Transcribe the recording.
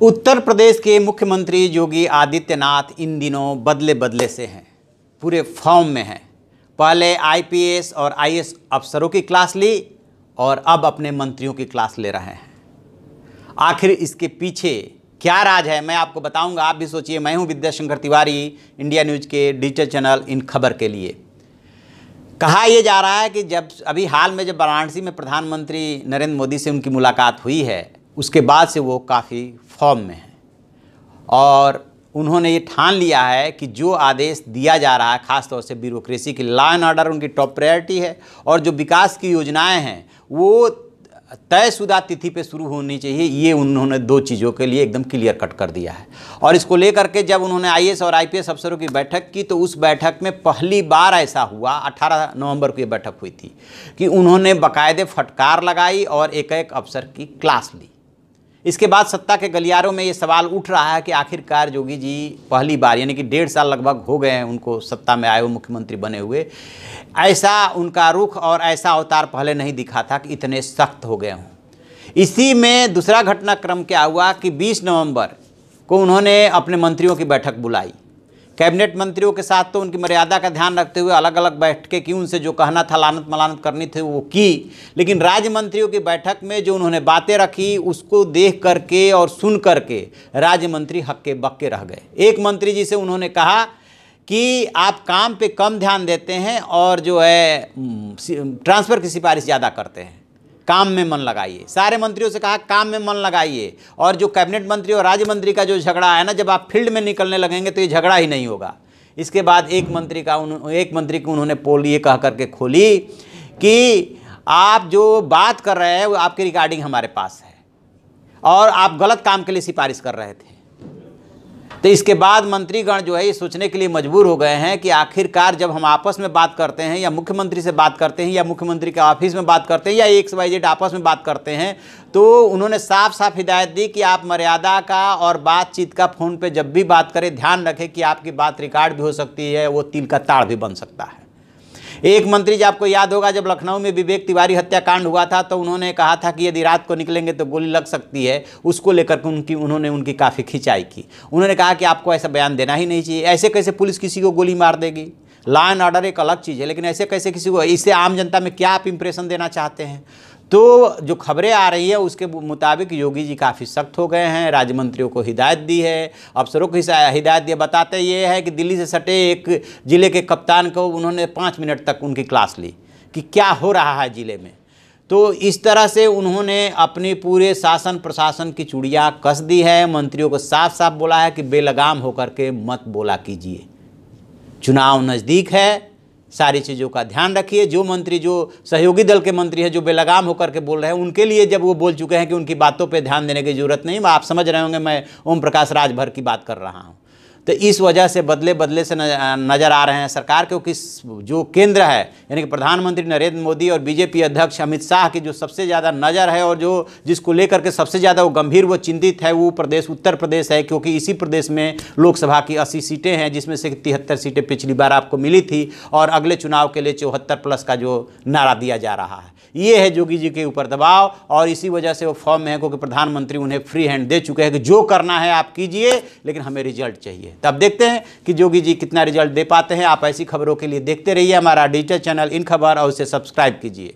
उत्तर प्रदेश के मुख्यमंत्री योगी आदित्यनाथ इन दिनों बदले बदले से हैं, पूरे फॉर्म में हैं। पहले आईपीएस और आईएएस अफसरों की क्लास ली और अब अपने मंत्रियों की क्लास ले रहे हैं। आखिर इसके पीछे क्या राज है, मैं आपको बताऊंगा। आप भी सोचिए। मैं हूं विद्याशंकर तिवारी, इंडिया न्यूज़ के डिजिटल चैनल इन खबर के लिए। कहा यह जा रहा है कि जब अभी हाल में जब वाराणसी में प्रधानमंत्री नरेंद्र मोदी से उनकी मुलाकात हुई है, उसके बाद से वो काफ़ी फॉर्म में हैं और उन्होंने ये ठान लिया है कि जो आदेश दिया जा रहा है, ख़ास तौर से ब्यूरोक्रेसी की, लॉ एंड ऑर्डर उनकी टॉप प्रायोरिटी है और जो विकास की योजनाएं हैं वो तयशुदा तिथि पे शुरू होनी चाहिए। ये उन्होंने दो चीज़ों के लिए एकदम क्लियर कट कर दिया है। और इसको लेकर के जब उन्होंने आईएएस और आईपीएस अफसरों की बैठक की तो उस बैठक में पहली बार ऐसा हुआ, 18 नवंबर को ये बैठक हुई थी, कि उन्होंने बाकायदे फटकार लगाई और एक एक अफसर की क्लास ली। इसके बाद सत्ता के गलियारों में ये सवाल उठ रहा है कि आखिरकार योगी जी पहली बार, यानी कि 1.5 साल लगभग हो गए हैं उनको सत्ता में आए हुए, मुख्यमंत्री बने हुए, ऐसा उनका रुख और ऐसा अवतार पहले नहीं दिखा था कि इतने सख्त हो गए हों। इसी में दूसरा घटनाक्रम क्या हुआ कि 20 नवंबर को उन्होंने अपने मंत्रियों की बैठक बुलाई। कैबिनेट मंत्रियों के साथ तो उनकी मर्यादा का ध्यान रखते हुए अलग अलग बैठकें की, उनसे जो कहना था, लानत मलानत करनी थी वो की, लेकिन राज्य मंत्रियों की बैठक में जो उन्होंने बातें रखी उसको देख करके और सुन करके राज्य मंत्री हक्के बक्के रह गए। एक मंत्री जी से उन्होंने कहा कि आप काम पे कम ध्यान देते हैं और जो है ट्रांसफ़र की सिफारिश ज़्यादा करते हैं, काम में मन लगाइए। सारे मंत्रियों से कहा काम में मन लगाइए। और जो कैबिनेट मंत्री और राज्य मंत्री का जो झगड़ा है ना, जब आप फील्ड में निकलने लगेंगे तो ये झगड़ा ही नहीं होगा। इसके बाद एक मंत्री की उन्होंने पोल ये कह करके खोली कि आप जो बात कर रहे हैं वो आपकी रिकॉर्डिंग हमारे पास है और आप गलत काम के लिए सिफारिश कर रहे थे। तो इसके बाद मंत्रीगण जो है ये सोचने के लिए मजबूर हो गए हैं कि आखिरकार जब हम आपस में बात करते हैं या मुख्यमंत्री से बात करते हैं या मुख्यमंत्री के ऑफिस में बात करते हैं या XYZ आपस में बात करते हैं, तो उन्होंने साफ साफ हिदायत दी कि आप मर्यादा का और बातचीत का फ़ोन पे जब भी बात करें ध्यान रखें कि आपकी बात रिकॉर्ड भी हो सकती है, वो तिल का ताड़ भी बन सकता है। एक मंत्री, जब आपको याद होगा, जब लखनऊ में विवेक तिवारी हत्याकांड हुआ था तो उन्होंने कहा था कि यदि रात को निकलेंगे तो गोली लग सकती है। उसको लेकर के उन्होंने उनकी काफ़ी खिंचाई की। उन्होंने कहा कि आपको ऐसा बयान देना ही नहीं चाहिए, ऐसे कैसे पुलिस किसी को गोली मार देगी। लॉ एंड ऑर्डर एक अलग चीज़ है, लेकिन ऐसे कैसे किसी को, इससे आम जनता में क्या आप इंप्रेशन देना चाहते हैं। तो जो खबरें आ रही है उसके मुताबिक योगी जी काफ़ी सख्त हो गए हैं, राज्य मंत्रियों को हिदायत दी है, अफसरों को हिदायत दी। बताते ये है कि दिल्ली से सटे एक ज़िले के कप्तान को उन्होंने 5 मिनट तक उनकी क्लास ली कि क्या हो रहा है ज़िले में। तो इस तरह से उन्होंने अपनी पूरे शासन प्रशासन की चूड़ियाँ कस दी है। मंत्रियों को साफ साफ बोला है कि बेलगाम होकर के मत बोला कीजिए, चुनाव नज़दीक है, सारी चीज़ों का ध्यान रखिए। जो मंत्री, जो सहयोगी दल के मंत्री हैं जो बेलगाम होकर के बोल रहे हैं, उनके लिए जब वो बोल चुके हैं कि उनकी बातों पे ध्यान देने की ज़रूरत नहीं। आप समझ रहे होंगे मैं ओम प्रकाश राजभर की बात कर रहा हूँ। तो इस वजह से बदले बदले से नज़र आ रहे हैं सरकार, क्योंकि जो केंद्र है यानी कि प्रधानमंत्री नरेंद्र मोदी और बीजेपी अध्यक्ष अमित शाह की जो सबसे ज़्यादा नज़र है और जो जिसको लेकर के सबसे ज़्यादा वो गंभीर, वो चिंतित है, वो प्रदेश उत्तर प्रदेश है। क्योंकि इसी प्रदेश में लोकसभा की 80 सीटें हैं, जिसमें से 73 सीटें पिछली बार आपको मिली थी और अगले चुनाव के लिए 74+ का जो नारा दिया जा रहा है। ये है योगी जी के ऊपर दबाव और इसी वजह से वो फॉर्म में है, क्योंकि प्रधानमंत्री उन्हें फ्री हैंड दे चुके हैं कि जो करना है आप कीजिए, लेकिन हमें रिजल्ट चाहिए। तब देखते हैं कि योगी जी कितना रिजल्ट दे पाते हैं। आप ऐसी खबरों के लिए देखते रहिए हमारा डिजिटल चैनल इन खबर और उसे सब्सक्राइब कीजिए।